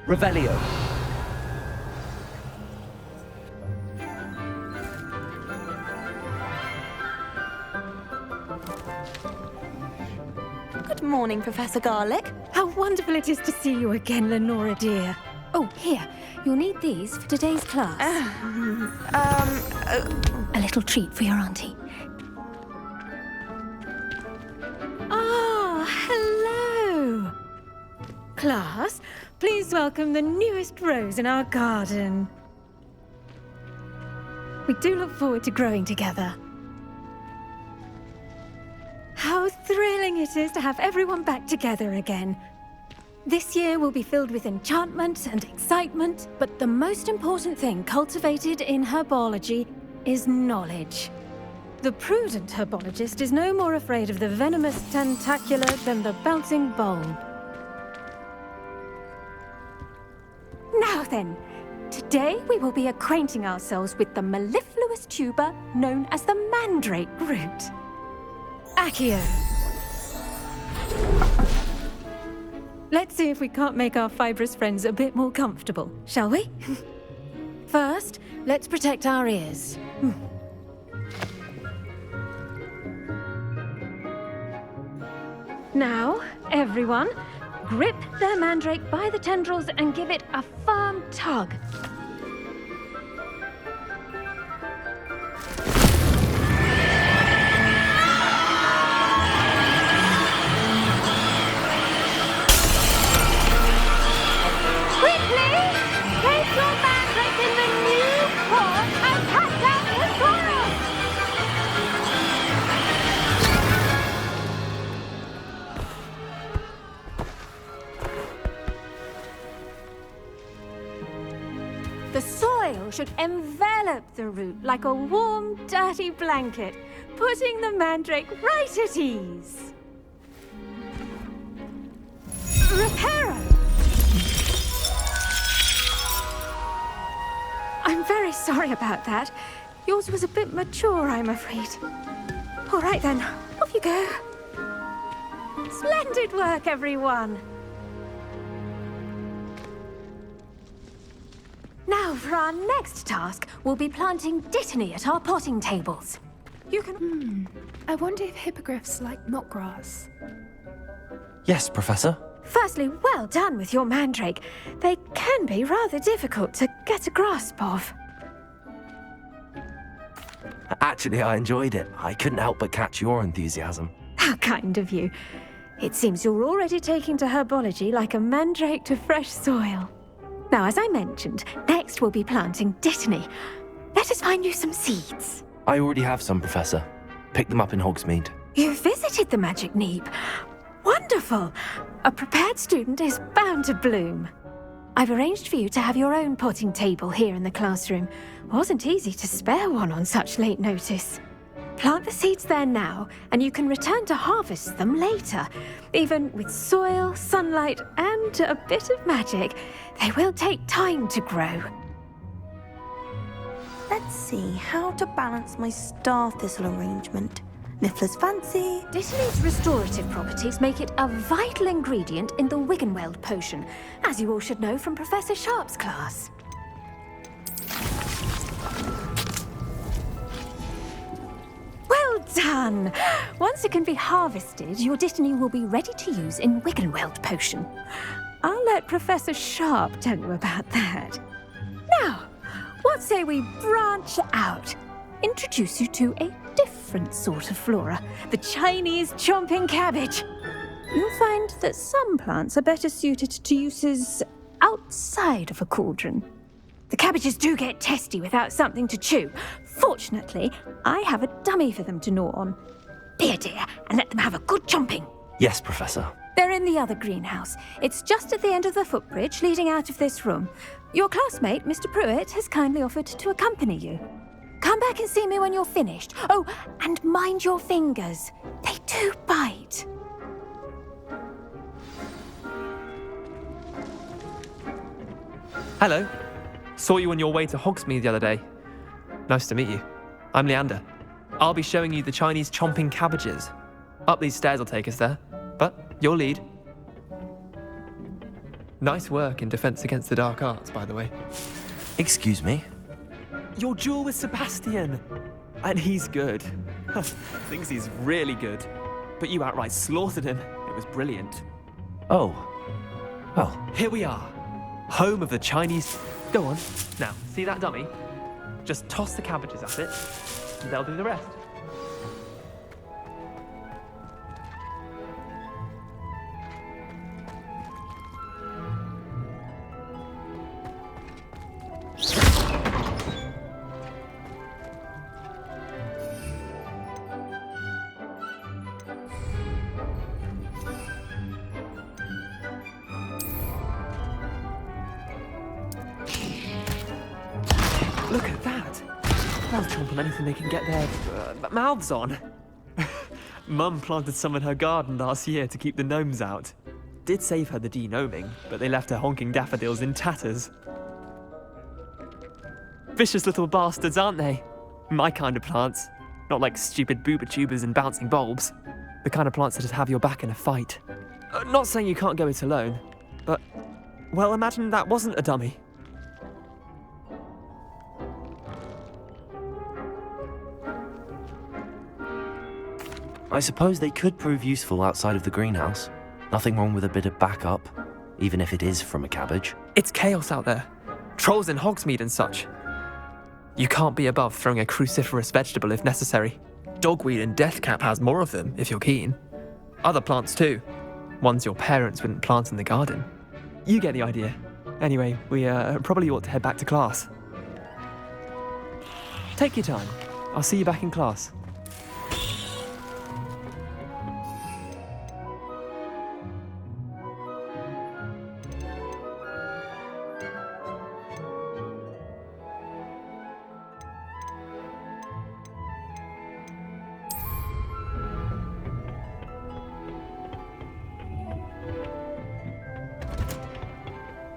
Revelio. Good morning, Professor Garlick. How wonderful it is to see you again, Lenora dear. Oh, here. You'll need these for today's class. A little treat for your auntie. Ah, hello. Class, please welcome the newest rose in our garden. We do look forward to growing together. How thrilling it is to have everyone back together again. This year will be filled with enchantment and excitement, but the most important thing cultivated in herbology is knowledge. The prudent herbologist is no more afraid of the venomous tentacula than the bouncing bulb. Now then, today we will be acquainting ourselves with the mellifluous tuber known as the mandrake root. Accio. Let's see if we can't make our fibrous friends a bit more comfortable, shall we? First, let's protect our ears. Now, everyone, grip their mandrake by the tendrils and give it a firm tug. The soil should envelop the root like a warm, dirty blanket, putting the mandrake right at ease. Reparo! I'm very sorry about that. Yours was a bit mature, I'm afraid. All right then, off you go. Splendid work, everyone. Now, for our next task, we'll be planting dittany at our potting tables. You can... I wonder if hippogriffs like knotgrass. Yes, Professor. Firstly, well done with your mandrake. They can be rather difficult to get a grasp of. Actually, I enjoyed it. I couldn't help but catch your enthusiasm. How kind of you. It seems you're already taking to herbology like a mandrake to fresh soil. Now, as I mentioned, next we'll be planting dittany. Let us find you some seeds. I already have some, Professor. Picked them up in Hogsmeade. You visited the Magic Neep. Wonderful! A prepared student is bound to bloom. I've arranged for you to have your own potting table here in the classroom. Wasn't easy to spare one on such late notice. Plant the seeds there now, and you can return to harvest them later. Even with soil, sunlight, and a bit of magic, they will take time to grow. Let's see how to balance my star thistle arrangement. Niffler's fancy. Dittany's restorative properties make it a vital ingredient in the Wiggenweld potion, as you all should know from Professor Sharp's class. Well done! Once it can be harvested, your dittany will be ready to use in Wiggenweld potion. I'll let Professor Sharp tell you about that. Now, what say we branch out? Introduce you to a different sort of flora, the Chinese chomping cabbage. You'll find that some plants are better suited to uses outside of a cauldron. The cabbages do get testy without something to chew. Fortunately, I have a dummy for them to gnaw on. Be a dear and let them have a good chomping. Yes, Professor. They're in the other greenhouse. It's just at the end of the footbridge leading out of this room. Your classmate, Mr. Pruitt, has kindly offered to accompany you. Come back and see me when you're finished. Oh, and mind your fingers. They do bite. Hello. Saw you on your way to Hogsmeade the other day. Nice to meet you. I'm Leander. I'll be showing you the Chinese chomping cabbages. Up these stairs will take us there, but you'll lead. Nice work in Defense Against the Dark Arts, by the way. Excuse me? Your duel with Sebastian! And he's good. Thinks he's really good. But you outright slaughtered him. It was brilliant. Oh. Well, Here we are. Home of the Chinese... Go on. Now, see that dummy? Just toss the cabbages at it, and they'll do the rest. Look at that! They'll chomp on anything they can get their mouths on. Mum planted some in her garden last year to keep the gnomes out. Did save her the de-gnoming, but they left her honking daffodils in tatters. Vicious little bastards, aren't they? My kind of plants. Not like stupid booba tubers and bouncing bulbs. The kind of plants that just have your back in a fight. Not saying you can't go it alone, but... Well, imagine that wasn't a dummy. I suppose they could prove useful outside of the greenhouse. Nothing wrong with a bit of backup, even if it is from a cabbage. It's chaos out there. Trolls in Hogsmeade and such. You can't be above throwing a cruciferous vegetable if necessary. Dogweed and deathcap has more of them, if you're keen. Other plants too. Ones your parents wouldn't plant in the garden. You get the idea. Anyway, we probably ought to head back to class. Take your time. I'll see you back in class.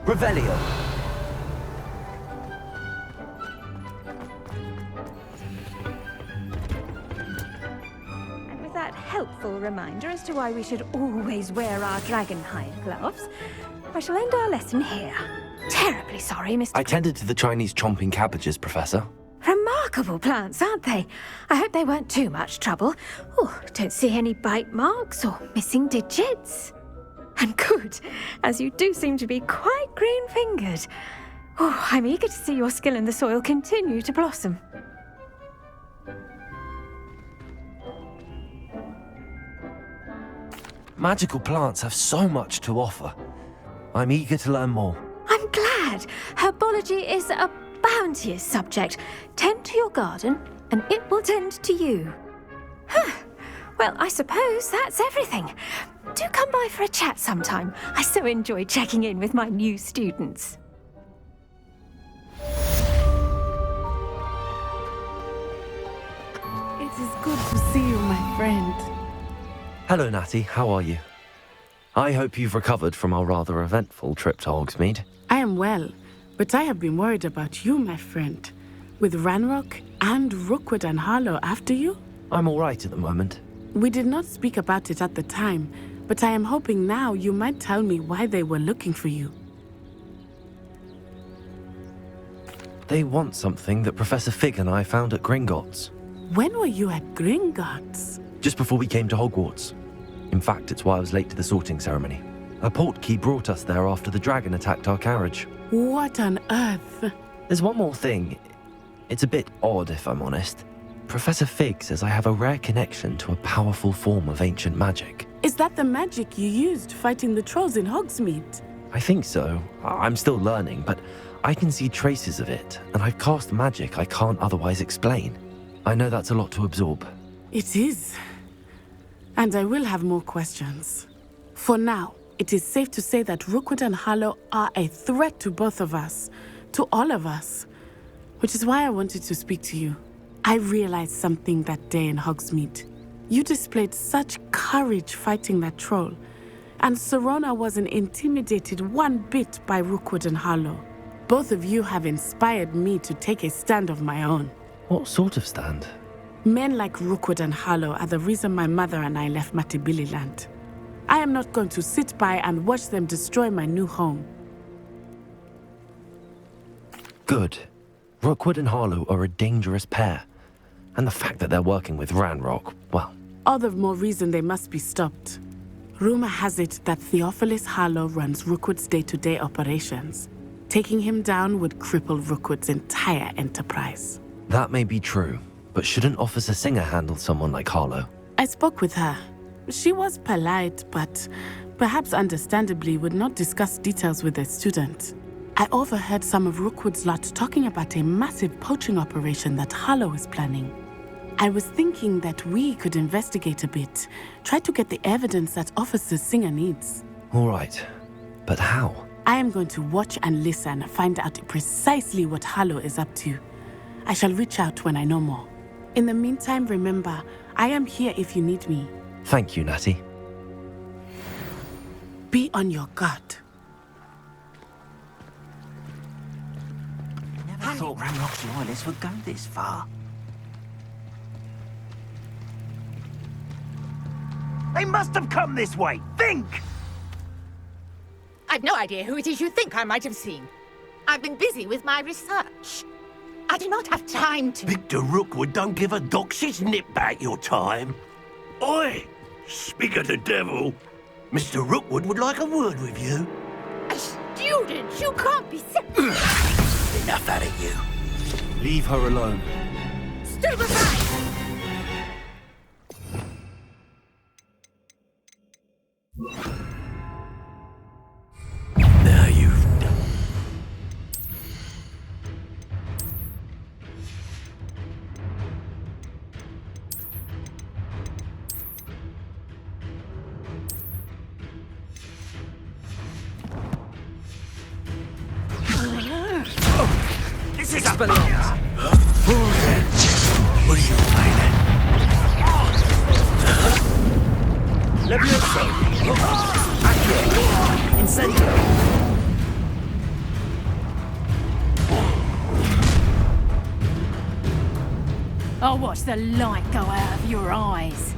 Revelio! And with that helpful reminder as to why we should always wear our dragonhide gloves, I shall end our lesson here. Terribly sorry, Mr. I tended to the Chinese chomping cabbages, Professor. Remarkable plants, aren't they? I hope they weren't too much trouble. Oh, don't see any bite marks or missing digits. And good, as you do seem to be quite green-fingered. Oh, I'm eager to see your skill in the soil continue to blossom. Magical plants have so much to offer. I'm eager to learn more. I'm glad. Herbology is a bounteous subject. Tend to your garden, and it will tend to you. Well, I suppose that's everything. Do come by for a chat sometime. I so enjoy checking in with my new students. It is good to see you, my friend. Hello, Natty. How are you? I hope you've recovered from our rather eventful trip to Hogsmeade. I am well, but I have been worried about you, my friend. With Ranrock and Rookwood and Harlow after you? I'm all right at the moment. We did not speak about it at the time, but I am hoping now you might tell me why they were looking for you. They want something that Professor Fig and I found at Gringotts. When were you at Gringotts? Just before we came to Hogwarts. In fact, it's why I was late to the sorting ceremony. A portkey brought us there after the dragon attacked our carriage. What on earth? There's one more thing. It's a bit odd, if I'm honest. Professor Fig says I have a rare connection to a powerful form of ancient magic. Is that the magic you used fighting the trolls in Hogsmeade? I think so. I'm still learning, but I can see traces of it, and I've cast magic I can't otherwise explain. I know that's a lot to absorb. It is. And I will have more questions. For now, it is safe to say that Rookwood and Harlow are a threat to both of us, to all of us, which is why I wanted to speak to you. I realized something that day in Hogsmeade. You displayed such courage fighting that troll, and Serona wasn't intimidated one bit by Rookwood and Harlow. Both of you have inspired me to take a stand of my own. What sort of stand? Men like Rookwood and Harlow are the reason my mother and I left Matibili land. I am not going to sit by and watch them destroy my new home. Good. Rookwood and Harlow are a dangerous pair. And the fact that they're working with Ranrock, well... All the more reason they must be stopped. Rumor has it that Theophilus Harlow runs Rookwood's day-to-day operations. Taking him down would cripple Rookwood's entire enterprise. That may be true, but shouldn't Officer Singer handle someone like Harlow? I spoke with her. She was polite, but perhaps understandably would not discuss details with a student. I overheard some of Rookwood's lot talking about a massive poaching operation that Harlow is planning. I was thinking that we could investigate a bit, try to get the evidence that Officer Singer needs. All right, but how? I am going to watch and listen, find out precisely what Harlow is up to. I shall reach out when I know more. In the meantime, remember, I am here if you need me. Thank you, Natty. Be on your guard. Never thought Ranrock's loyalists would go this far. They must have come this way! Think! I've no idea who it is you think I might have seen. I've been busy with my research. I do not have time to... Victor Rookwood don't give a doxy's nip back your time. Oi! Speak of the devil. Mr. Rookwood would like a word with you. A student? You can't be Enough out of you. Leave her alone. Stupefy! Now you've done. This is a... What are you playing? Levioso. Accio. Incendio. I'll watch the light go out of your eyes.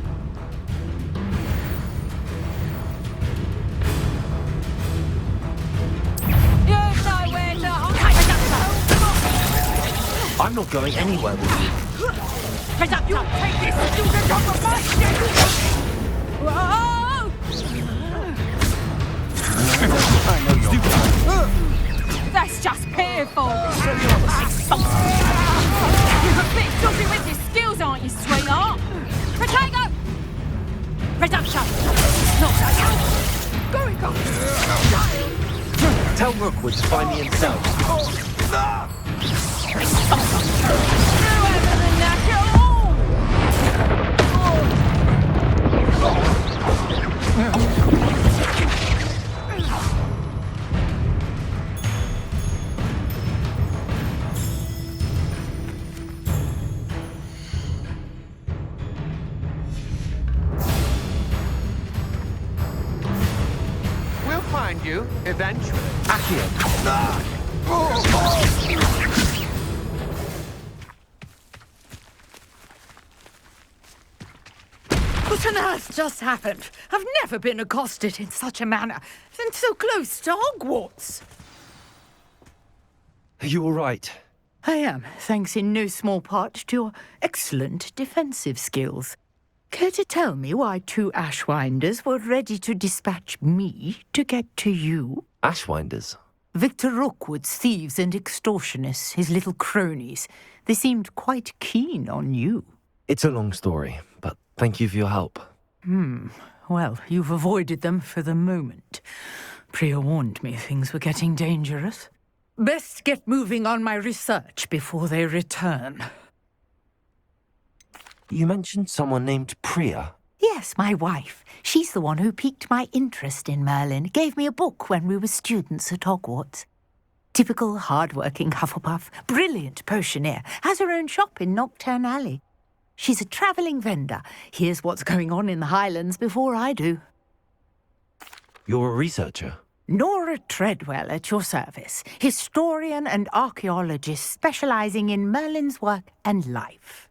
You know where to hide. I'm not going anywhere with you. Head up, you'll take this student off of my schedule! Whoa! That's just pitiful. You're a bit dodgy with your skills, aren't you, sweetheart? Potato! Reduction! Not so Going on! Tell Rookwood to find me himself. We'll find you, eventually. Accio. What on earth just happened? I've never been accosted in such a manner, and so close to Hogwarts. Are you all right? I am, thanks in no small part to your excellent defensive skills. Care to tell me why two Ashwinders were ready to dispatch me to get to you? Ashwinders? Victor Rookwood's thieves and extortionists, his little cronies. They seemed quite keen on you. It's a long story, but thank you for your help. Well, you've avoided them for the moment. Priya warned me things were getting dangerous. Best get moving on my research before they return. You mentioned someone named Priya. Yes, my wife. She's the one who piqued my interest in Merlin. Gave me a book when we were students at Hogwarts. Typical hard-working Hufflepuff, brilliant potioneer, has her own shop in Nocturne Alley. She's a travelling vendor. Hears what's going on in the Highlands before I do. You're a researcher? Nora Treadwell at your service, historian and archaeologist specialising in Merlin's work and life.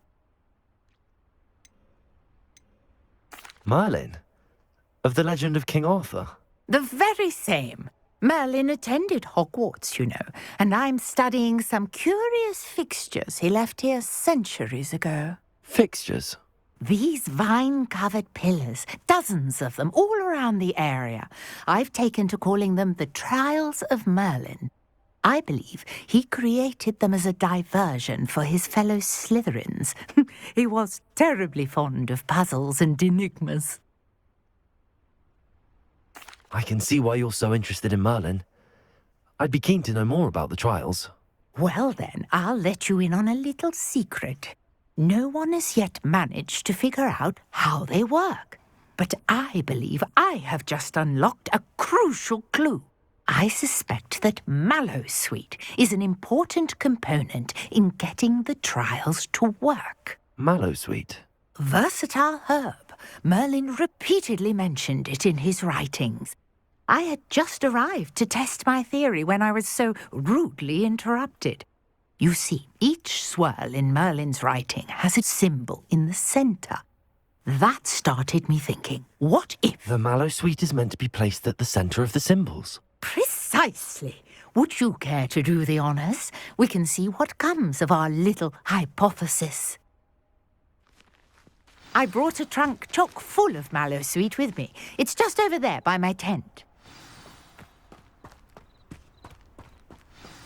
Merlin? Of the legend of King Arthur? The very same. Merlin attended Hogwarts, you know, and I'm studying some curious fixtures he left here centuries ago. Fixtures? These vine-covered pillars, dozens of them, all around the area. I've taken to calling them the Trials of Merlin. I believe he created them as a diversion for his fellow Slytherins. He was terribly fond of puzzles and enigmas. I can see why you're so interested in Merlin. I'd be keen to know more about the trials. Well then, I'll let you in on a little secret. No one has yet managed to figure out how they work. But I believe I have just unlocked a crucial clue. I suspect that Mallowsweet is an important component in getting the trials to work. Mallowsweet? Versatile herb. Merlin repeatedly mentioned it in his writings. I had just arrived to test my theory when I was so rudely interrupted. You see, each swirl in Merlin's writing has a symbol in the centre. That started me thinking, what if... The Mallowsweet is meant to be placed at the centre of the symbols. Precisely. Would you care to do the honours? We can see what comes of our little hypothesis. I brought a trunk chock full of Mallowsweet with me. It's just over there by my tent.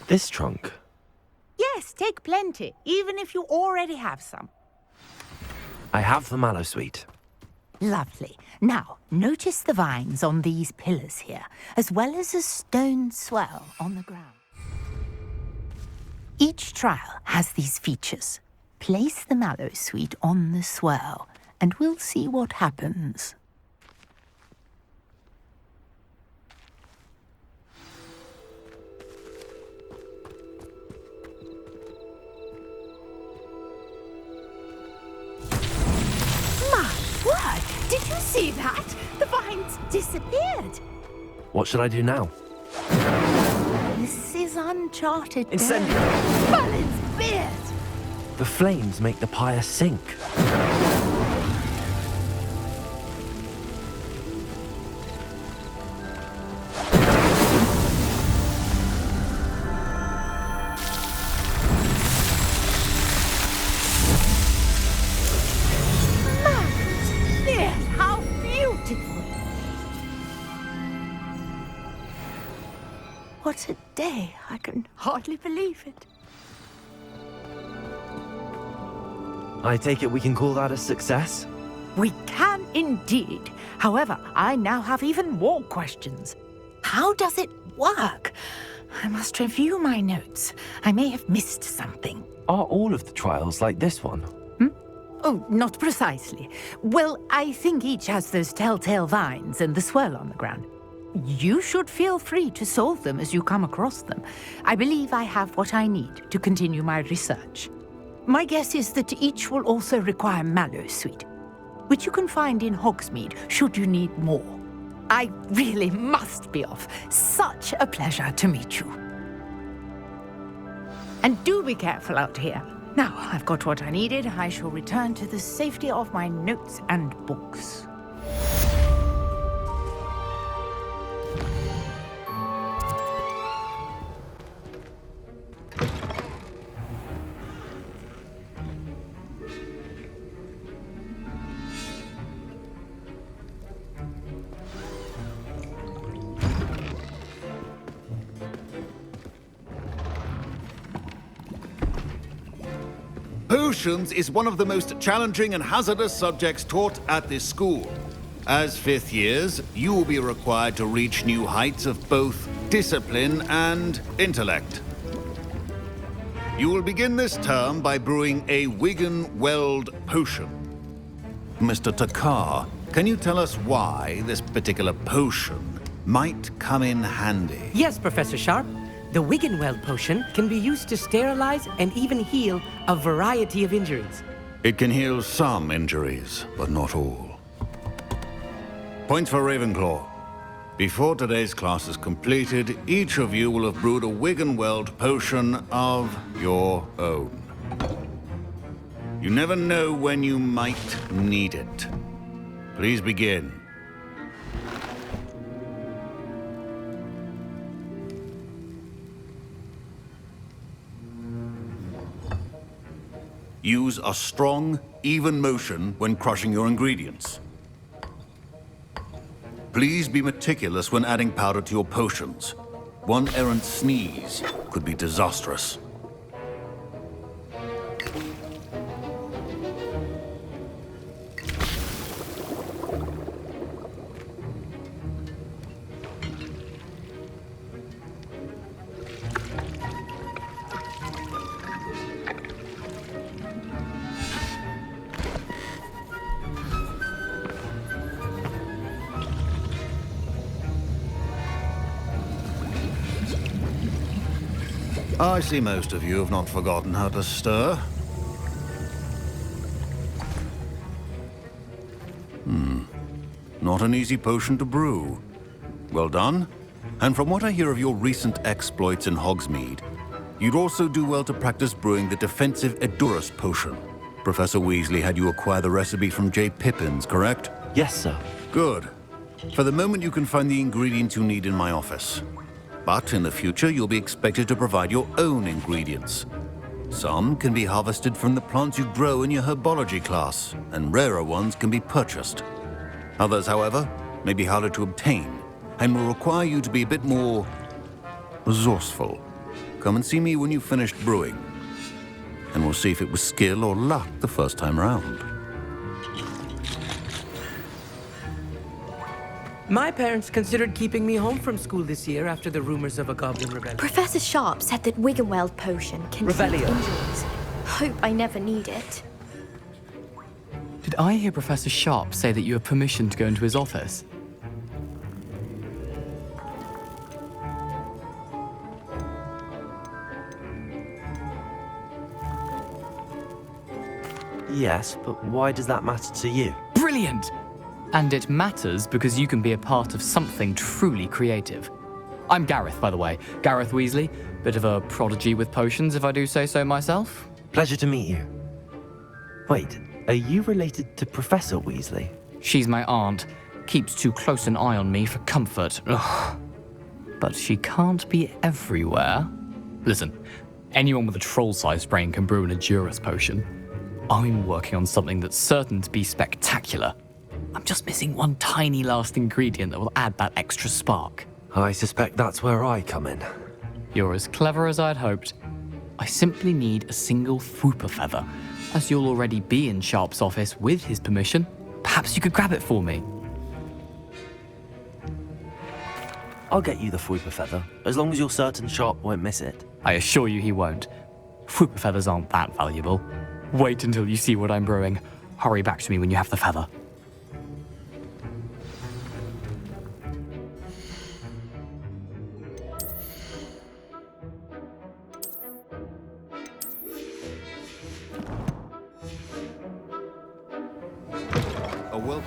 This trunk? Yes, take plenty, even if you already have some. I have the Mallowsweet. Lovely. Now, notice the vines on these pillars here, as well as a stone swell on the ground. Each trial has these features. Place the Mallowsweet on the swirl, and we'll see what happens. Did you see that? The vines disappeared. What should I do now? This is uncharted Incendiary. Merlin's beard! The flames make the pyre sink. How beautiful! What a day! I can hardly believe it. I take it we can call that a success? We can indeed. However, I now have even more questions. How does it work? I must review my notes. I may have missed something. Are all of the trials like this one? Oh, not precisely. Well, I think each has those telltale vines and the swirl on the ground. You should feel free to solve them as you come across them. I believe I have what I need to continue my research. My guess is that each will also require Mallowsweet, which you can find in Hogsmeade should you need more. I really must be off. Such a pleasure to meet you. And do be careful out here. Now I've got what I needed, I shall return to the safety of my notes and books. Potions is one of the most challenging and hazardous subjects taught at this school. As fifth years, you will be required to reach new heights of both discipline and intellect. You will begin this term by brewing a Wiggenweld potion. Mr. Takar, can you tell us why this particular potion might come in handy? Yes, Professor Sharp. The Wiggenweld potion can be used to sterilize and even heal a variety of injuries. It can heal some injuries, but not all. Points for Ravenclaw. Before today's class is completed, each of you will have brewed a Wiggenweld potion of your own. You never know when you might need it. Please begin. Use a strong, even motion when crushing your ingredients. Please be meticulous when adding powder to your potions. One errant sneeze could be disastrous. I see most of you have not forgotten how to stir. Not an easy potion to brew. Well done. And from what I hear of your recent exploits in Hogsmeade, you'd also do well to practice brewing the defensive Edurus potion. Professor Weasley had you acquire the recipe from J. Pippins, correct? Yes, sir. Good. For the moment, you can find the ingredients you need in my office. But in the future, you'll be expected to provide your own ingredients. Some can be harvested from the plants you grow in your herbology class, and rarer ones can be purchased. Others, however, may be harder to obtain, and will require you to be a bit more resourceful. Come and see me when you've finished brewing, and we'll see if it was skill or luck the first time round. My parents considered keeping me home from school this year after the rumors of a goblin rebellion. Professor Sharp said that Wiggenweld potion can treat Revelio. injuries. Hope I never need it. Did I hear Professor Sharp say that you have permission to go into his office? Yes, but why does that matter to you? Brilliant! And it matters because you can be a part of something truly creative. I'm Gareth, by the way. Gareth Weasley. Bit of a prodigy with potions, if I do say so myself. Pleasure to meet you. Wait, are you related to Professor Weasley? She's my aunt. Keeps too close an eye on me for comfort. Ugh. But she can't be everywhere. Listen, anyone with a troll-sized brain can brew an Edurus potion. I'm working on something that's certain to be spectacular. I'm just missing one tiny last ingredient that will add that extra spark. I suspect that's where I come in. You're as clever as I'd hoped. I simply need a single Fwooper feather. As you'll already be in Sharp's office with his permission, perhaps you could grab it for me. I'll get you the Fwooper feather, as long as you're certain Sharp won't miss it. I assure you he won't. Fwooper feathers aren't that valuable. Wait until you see what I'm brewing. Hurry back to me when you have the feather.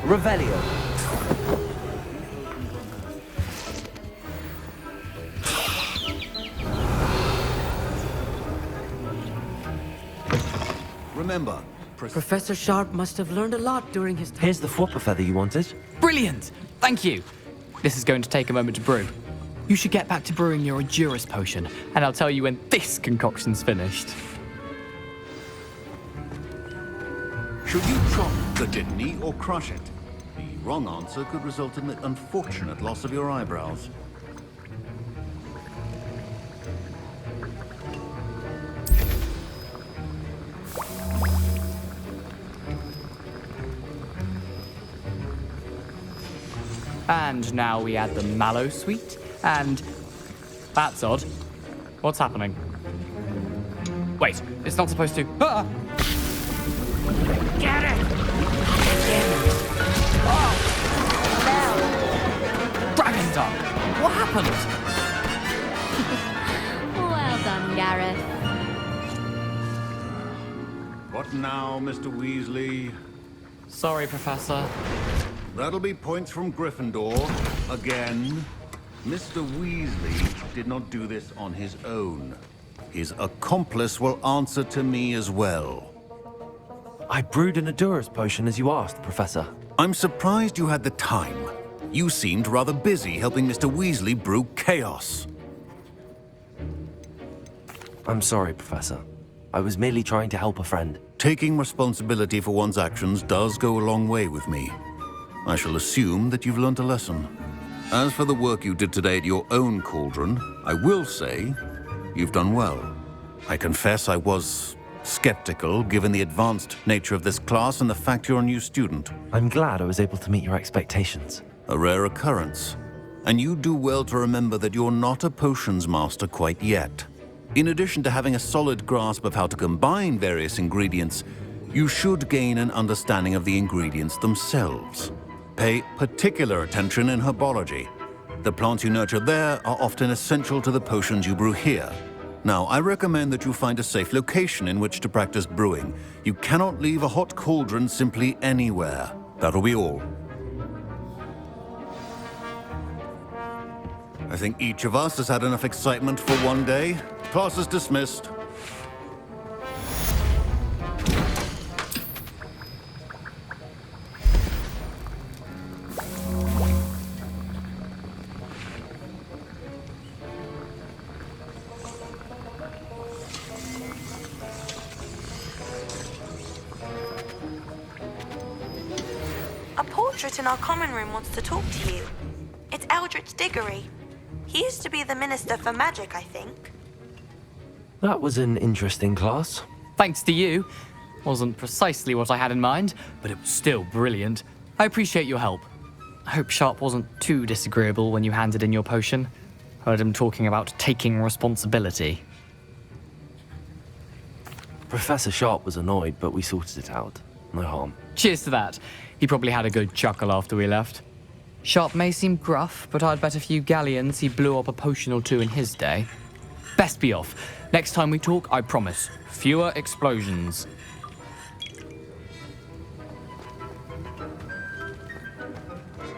Revelio. Remember, Professor Sharp must have learned a lot during his time. Here's the Fwooper feather you wanted. Brilliant! Thank you. This is going to take a moment to brew. You should get back to brewing your Edurus potion, and I'll tell you when this concoction's finished. should you chop the Dittany or crush it? The wrong answer could result in the unfortunate loss of your eyebrows. And now we add the mallow sweet, and... That's odd. What's happening? Wait, it's not supposed to... Ah! Get it! Dragon Dog! What happened? Well done, Gareth. What now, Mr. Weasley? Sorry, Professor. That'll be points from Gryffindor. Again. Mr. Weasley did not do this on his own. His accomplice will answer to me as well. I brewed an Edurus potion as you asked, Professor. I'm surprised you had the time. You seemed rather busy helping Mr. Weasley brew chaos. I'm sorry, Professor. I was merely trying to help a friend. Taking responsibility for one's actions does go a long way with me. I shall assume that you've learnt a lesson. As for the work you did today at your own cauldron, I will say you've done well. I confess I was skeptical, given the advanced nature of this class and the fact you're a new student. I'm glad I was able to meet your expectations. A rare occurrence. And you do well to remember that you're not a potions master quite yet. In addition to having a solid grasp of how to combine various ingredients, you should gain an understanding of the ingredients themselves. Pay particular attention in herbology. The plants you nurture there are often essential to the potions you brew here. Now, I recommend that you find a safe location in which to practice brewing. You cannot leave a hot cauldron simply anywhere. That'll be all. I think each of us has had enough excitement for one day. Class is dismissed. A portrait in our common room wants to talk to you. It's Eldritch Diggory. He used to be the Minister for Magic, I think. That was an interesting class. Thanks to you. Wasn't precisely what I had in mind, but it was still brilliant. I appreciate your help. I hope Sharp wasn't too disagreeable when you handed in your potion. Heard him talking about taking responsibility. Professor Sharp was annoyed, but we sorted it out. No harm. Cheers to that. He probably had a good chuckle after we left. Sharp may seem gruff, but I'd bet a few galleons he blew up a potion or two in his day. Best be off. Next time we talk, I promise, fewer explosions.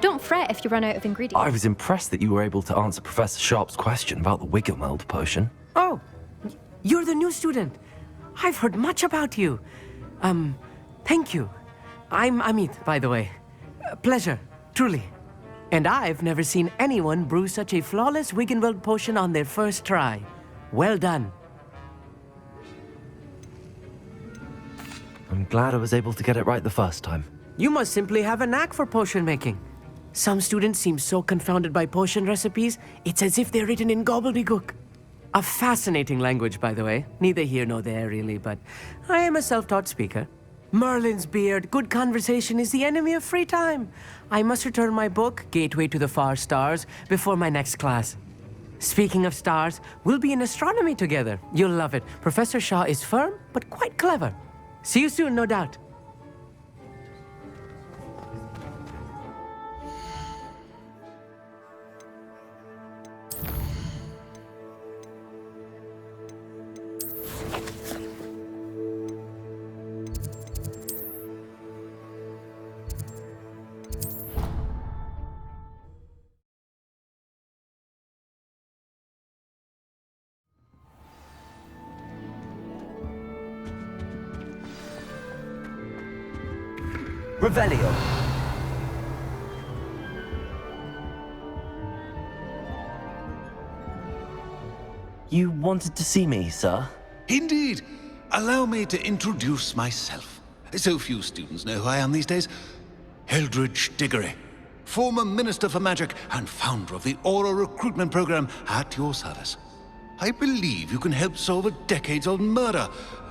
Don't fret if you run out of ingredients. I was impressed that you were able to answer Professor Sharp's question about the Wiggenweld potion. Oh, you're the new student. I've heard much about you. Thank you. I'm Amit, by the way. Pleasure, truly. And I've never seen anyone brew such a flawless Wiggenweld potion on their first try. Well done. I'm glad I was able to get it right the first time. You must simply have a knack for potion making. Some students seem so confounded by potion recipes, it's as if they're written in gobbledygook. A fascinating language, by the way. Neither here nor there, really, but I am a self-taught speaker. Merlin's beard, good conversation is the enemy of free time. I must return my book, Gateway to the Far Stars, before my next class. Speaking of stars, we'll be in astronomy together. You'll love it. Professor Shaw is firm, but quite clever. See you soon, no doubt. Revelio. You wanted to see me, sir? Indeed. Allow me to introduce myself. So few students know who I am these days. Eldritch Diggory, former Minister for Magic and founder of the Aura Recruitment Program, at your service. I believe you can help solve a decades-old murder,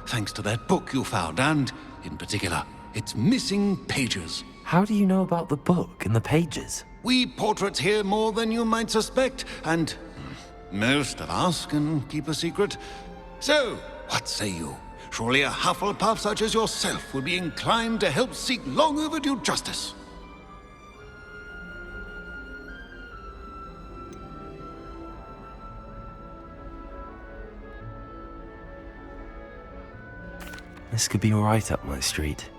thanks to that book you found, and, in particular, its missing pages. How do you know about the book and the pages? We portraits hear more than you might suspect, and most of us can keep a secret. So, what say you? Surely a Hufflepuff such as yourself would be inclined to help seek long overdue justice. This could be right up my street.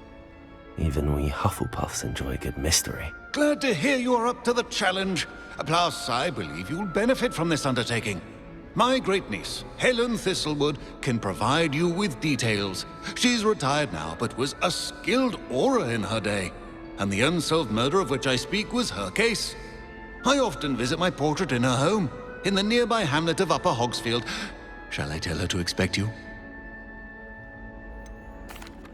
Even we Hufflepuffs enjoy a good mystery. Glad to hear you're up to the challenge. Plus, I believe you'll benefit from this undertaking. My great-niece, Helen Thistlewood, can provide you with details. She's retired now, but was a skilled aura in her day. And the unsolved murder of which I speak was her case. I often visit my portrait in her home, in the nearby hamlet of Upper Hogsfield. Shall I tell her to expect you?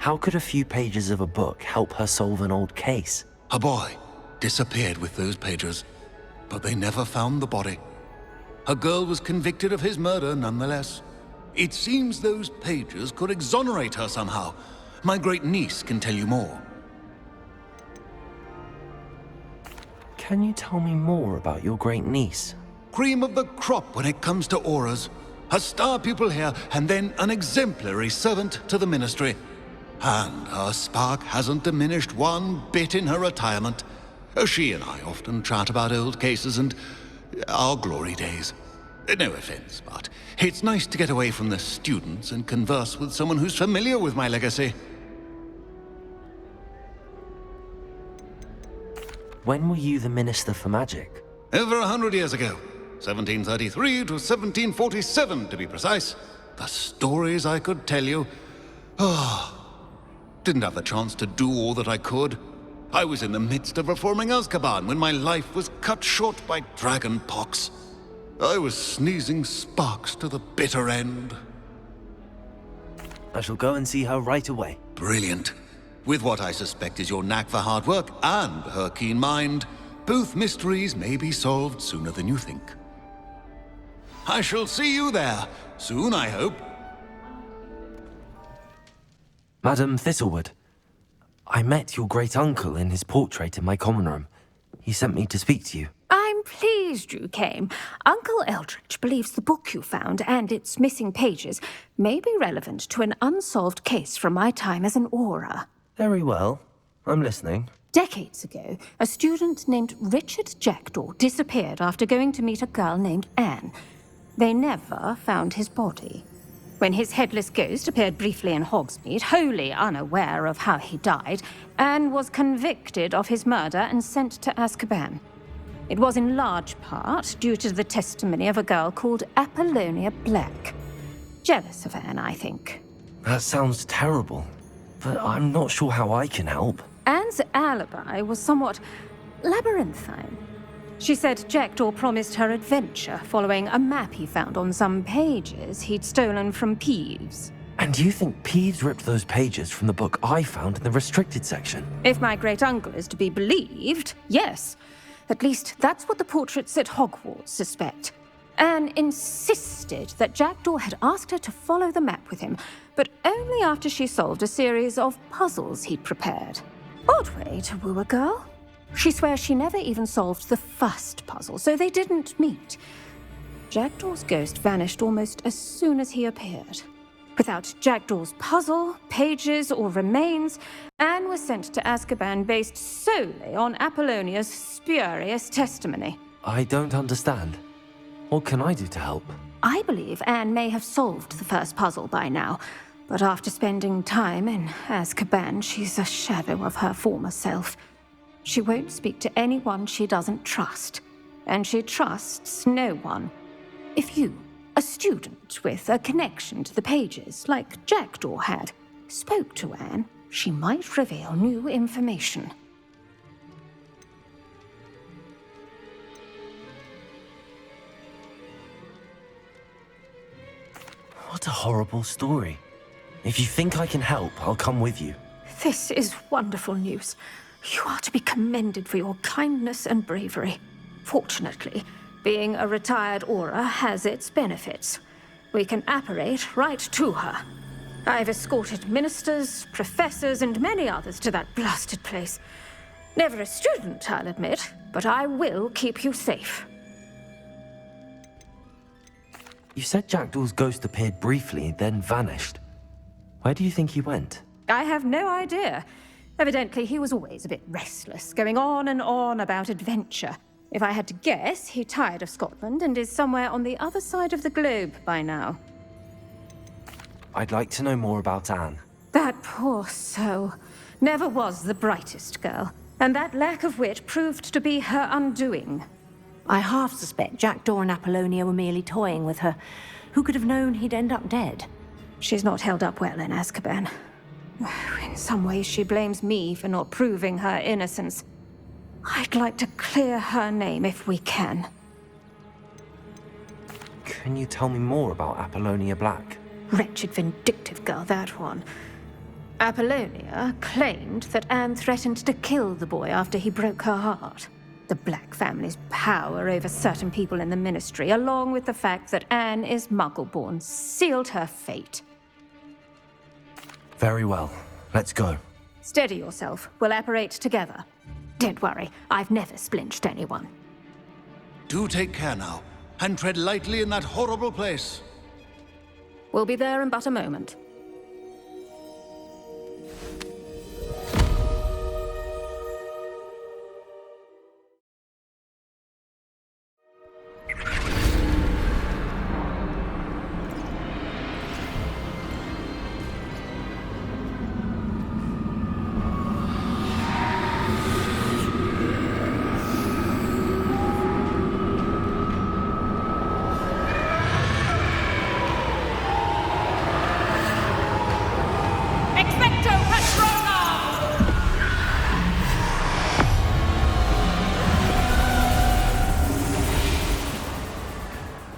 How could a few pages of a book help her solve an old case? A boy disappeared with those pages, but they never found the body. A girl was convicted of his murder nonetheless. It seems those pages could exonerate her somehow. My great niece can tell you more. Can you tell me more about your great niece? Cream of the crop when it comes to auras. A star pupil here, and then an exemplary servant to the ministry. And her spark hasn't diminished one bit in her retirement. She and I often chat about old cases and our glory days. No offense, but it's nice to get away from the students and converse with someone who's familiar with my legacy. When were you the Minister for Magic? Over 100 years ago. 1733 to 1747, to be precise. The stories I could tell you. Didn't have the chance to do all that I could. I was in the midst of reforming Azkaban when my life was cut short by dragon pox. I was sneezing sparks to the bitter end. I shall go and see her right away. Brilliant. With what I suspect is your knack for hard work and her keen mind, both mysteries may be solved sooner than you think. I shall see you there, soon I hope. Madam Thistlewood, I met your great-uncle in his portrait in my common room. He sent me to speak to you. I'm pleased you came. Uncle Eldritch believes the book you found and its missing pages may be relevant to an unsolved case from my time as an aura. Very well. I'm listening. Decades ago, a student named Richard Jackdaw disappeared after going to meet a girl named Anne. They never found his body. When his headless ghost appeared briefly in Hogsmeade, wholly unaware of how he died, Anne was convicted of his murder and sent to Azkaban. It was in large part due to the testimony of a girl called Apollonia Black. Jealous of Anne, I think. That sounds terrible, but I'm not sure how I can help. Anne's alibi was somewhat labyrinthine. She said Jackdaw promised her adventure following a map he found on some pages he'd stolen from Peeves. And you think Peeves ripped those pages from the book I found in the restricted section? If my great-uncle is to be believed, yes. At least that's what the portraits at Hogwarts suspect. Anne insisted that Jackdaw had asked her to follow the map with him, but only after she solved a series of puzzles he'd prepared. Odd way to woo a girl. She swears she never even solved the first puzzle, so they didn't meet. Jackdaw's ghost vanished almost as soon as he appeared. Without Jackdaw's puzzle, pages, or remains, Anne was sent to Azkaban based solely on Apollonia's spurious testimony. I don't understand. What can I do to help? I believe Anne may have solved the first puzzle by now, but after spending time in Azkaban, she's a shadow of her former self. She won't speak to anyone she doesn't trust, and she trusts no one. If you, a student with a connection to the pages, like Jackdaw had, spoke to Anne, she might reveal new information. What a horrible story. If you think I can help, I'll come with you. This is wonderful news. You are to be commended for your kindness and bravery. Fortunately, being a retired aura has its benefits. We can apparate right to her. I've escorted ministers, professors, and many others to that blasted place. Never a student, I'll admit, but I will keep you safe. You said Jackdaw's ghost appeared briefly, then vanished. Where do you think he went? I have no idea. Evidently, he was always a bit restless, going on and on about adventure. If I had to guess, he tired of Scotland and is somewhere on the other side of the globe by now. I'd like to know more about Anne. That poor soul. Never was the brightest girl, and that lack of wit proved to be her undoing. I half suspect Jackdaw and Apollonia were merely toying with her. Who could have known he'd end up dead? She's not held up well in Azkaban. In some ways, she blames me for not proving her innocence. I'd like to clear her name if we can. Can you tell me more about Apollonia Black? Wretched, vindictive girl, that one. Apollonia claimed that Anne threatened to kill the boy after he broke her heart. The Black family's power over certain people in the Ministry, along with the fact that Anne is Muggle-born, sealed her fate. Very well. Let's go. Steady yourself. We'll apparate together. Don't worry, I've never splinched anyone. Do take care now, and tread lightly in that horrible place. We'll be there in but a moment.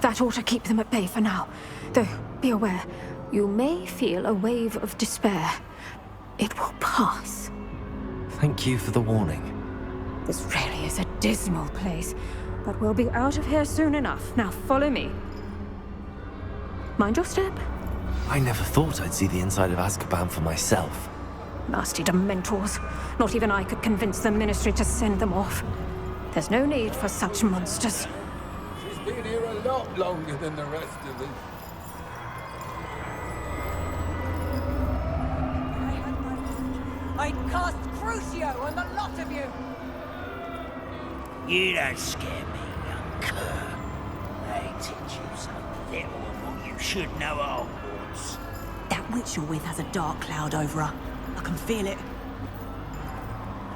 That ought to keep them at bay for now. Though, be aware, you may feel a wave of despair. It will pass. Thank you for the warning. This really is a dismal place, but we'll be out of here soon enough. Now follow me. Mind your step. I never thought I'd see the inside of Azkaban for myself. Nasty Dementors. Not even I could convince the Ministry to send them off. There's no need for such monsters. She's been here a lot longer than the rest of us. I'd cast Crucio on the lot of you! You don't scare me, young cur. They teach you something little of what you should know at Hogwarts. That witch you're with has a dark cloud over her. I can feel it.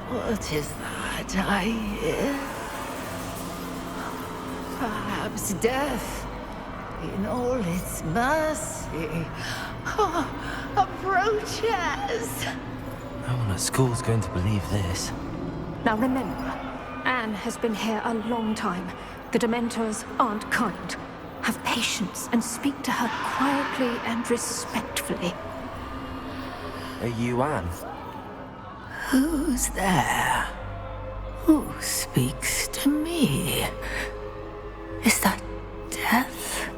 What is that I hear? Perhaps death, in all its mercy, approaches. No one at school's going to believe this. Now remember, Anne has been here a long time. The Dementors aren't kind. Have patience and speak to her quietly and respectfully. Are you Anne? Who's there? Who speaks to me? Is that death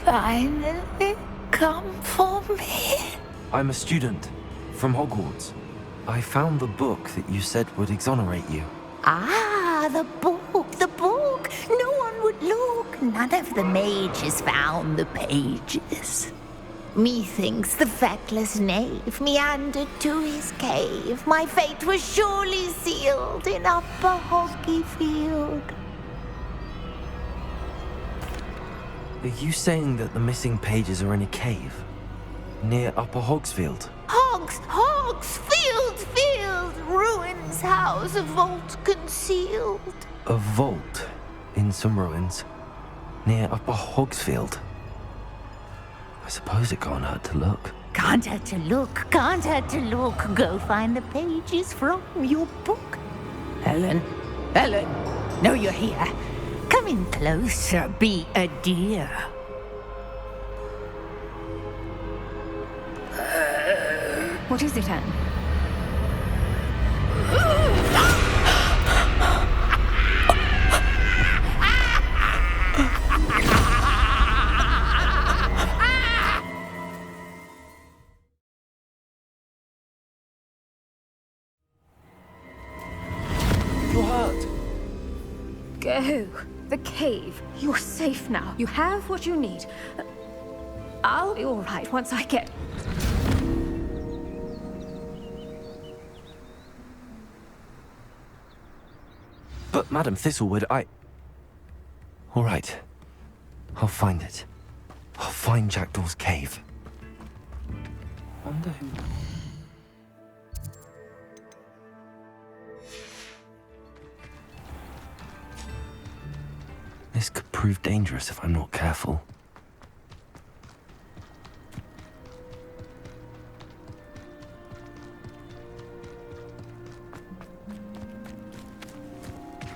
finally come for me? I'm a student from Hogwarts. I found the book that you said would exonerate you. Ah, the book, the book. No one would look. None of the mages found the pages. Methinks the feckless knave meandered to his cave. My fate was surely sealed in Upper Hoggyfield. Are you saying that the missing pages are in a cave? Near Upper Hogsfield? Field, ruins house, a vault concealed. A vault in some ruins near Upper Hogsfield. I suppose it can't hurt to look. Can't hurt to look, can't hurt to look. Go find the pages from your book. Helen, know you're here. Come in closer, be a dear. What is it, Anne? You're hurt. Go. The cave. You're safe now. You have what you need. I'll be all right once I get... But, Madam Thistlewood, All right. I'll find it. I'll find Jackdaw's cave. Wonder who... This could prove dangerous if I'm not careful.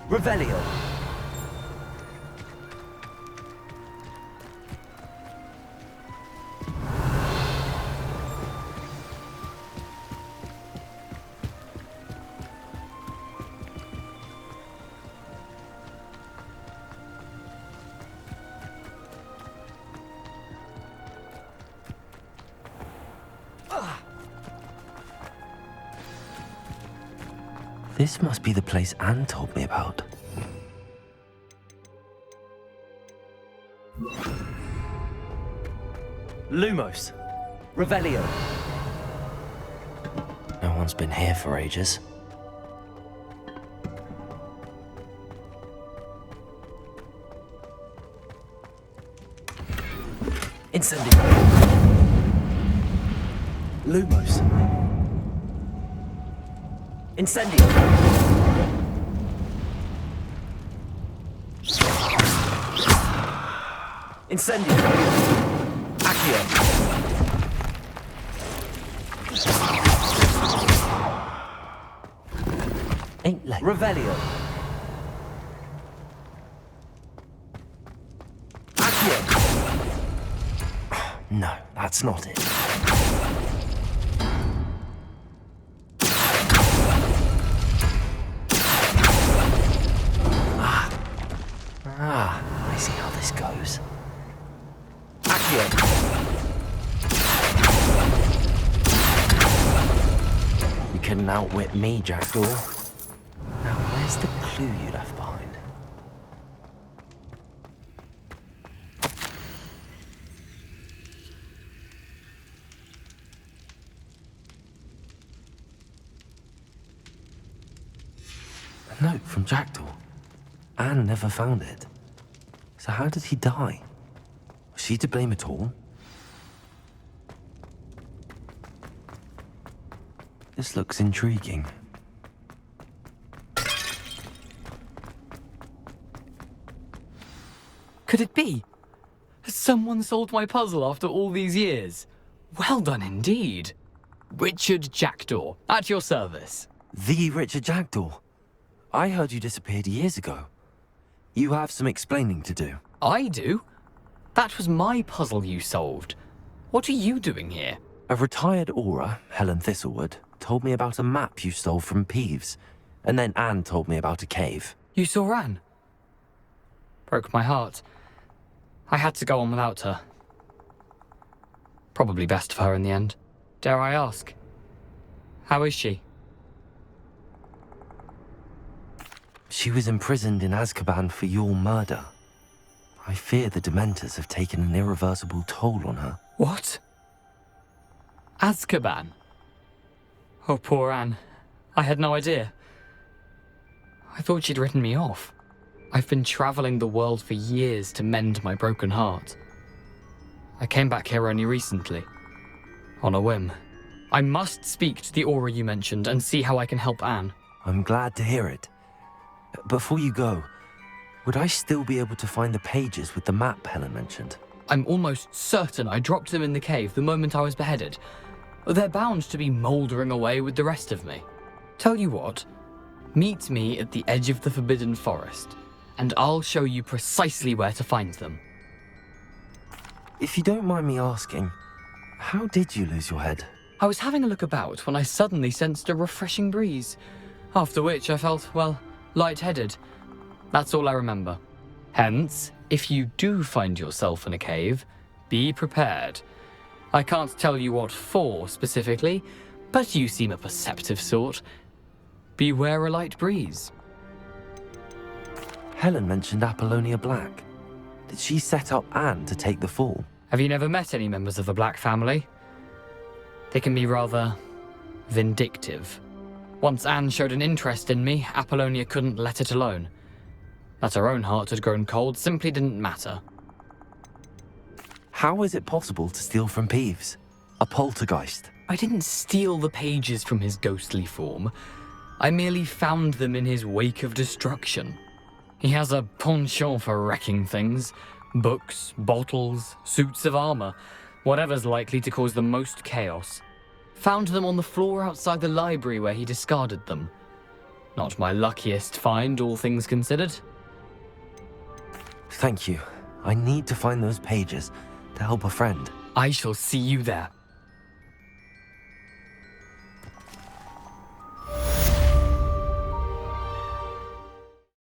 Revelio. This must be the place Anne told me about. Lumos. Revelio. No one's been here for ages. Incendio. Lumos. Incendio. Incendio. Accio. Ain't like Revelio. Accio. No, that's not it. I see how this goes. Accio. You couldn't outwit me, Jackdaw. Now, where's the clue you left behind? A note from Jackdaw. Anne never found it. So how did he die? Was she to blame at all? This looks intriguing. Could it be? Has someone solved my puzzle after all these years? Well done indeed. Richard Jackdaw, at your service. The Richard Jackdaw? I heard you disappeared years ago. You have some explaining to do. I do? That was my puzzle you solved. What are you doing here? A retired aura, Helen Thistlewood, told me about a map you stole from Peeves, and then Anne told me about a cave. You saw Anne? Broke my heart. I had to go on without her. Probably best for her in the end. Dare I ask? How is she? She was imprisoned in Azkaban for your murder. I fear the Dementors have taken an irreversible toll on her. What? Azkaban? Oh, poor Anne. I had no idea. I thought she'd written me off. I've been traveling the world for years to mend my broken heart. I came back here only recently. On a whim. I must speak to the aura you mentioned and see how I can help Anne. I'm glad to hear it. Before you go, would I still be able to find the pages with the map Helen mentioned? I'm almost certain I dropped them in the cave the moment I was beheaded. They're bound to be mouldering away with the rest of me. Tell you what, meet me at the edge of the Forbidden Forest, and I'll show you precisely where to find them. If you don't mind me asking, how did you lose your head? I was having a look about when I suddenly sensed a refreshing breeze, after which I felt, well, lightheaded. That's all I remember. Hence, if you do find yourself in a cave, be prepared. I can't tell you what for specifically, but you seem a perceptive sort. Beware a light breeze. Helen mentioned Apollonia Black. Did she set up Anne to take the fall? Have you never met any members of the Black family? They can be rather vindictive. Once Anne showed an interest in me, Apollonia couldn't let it alone. That her own heart had grown cold simply didn't matter. How is it possible to steal from Peeves? A poltergeist? I didn't steal the pages from his ghostly form. I merely found them in his wake of destruction. He has a penchant for wrecking things. Books, bottles, suits of armor, whatever's likely to cause the most chaos. Found them on the floor outside the library where he discarded them. Not my luckiest find, all things considered. Thank you. I need to find those pages to help a friend. I shall see you there.